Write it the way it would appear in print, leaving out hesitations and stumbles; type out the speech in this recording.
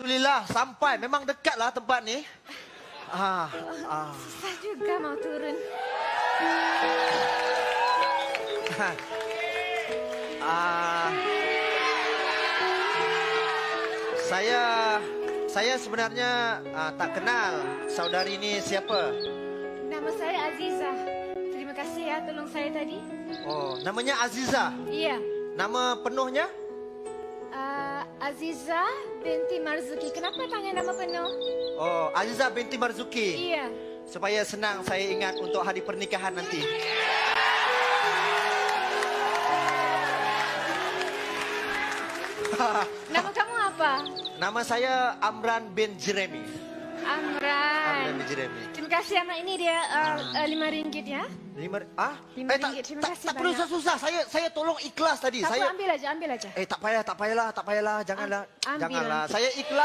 Alhamdulillah, sampai. Memang dekatlah tempat ni. Susah juga mau turun. Saya sebenarnya tak kenal saudari ini siapa. Nama saya Aziza. Terima kasih ya tolong saya tadi. Oh, namanya Aziza. Iya. Nama penuhnya? Aziza binti Marzuki. Kenapa tanya nama penuh? Oh, Aziza binti Marzuki. Iya. Supaya senang saya ingat untuk hari pernikahan nanti. Nama kamu apa? Nama saya Amran bin Jeremy. Amran. Amran bin Jeremy. Terima kasih anak ini dia RM5 ya. RM5. Terima kasih tak perlu banyak. susah. Saya tolong ikhlas tadi. Tak saya apa, ambil aja. tak payahlah. Janganlah. Ambil. Saya ikhlas.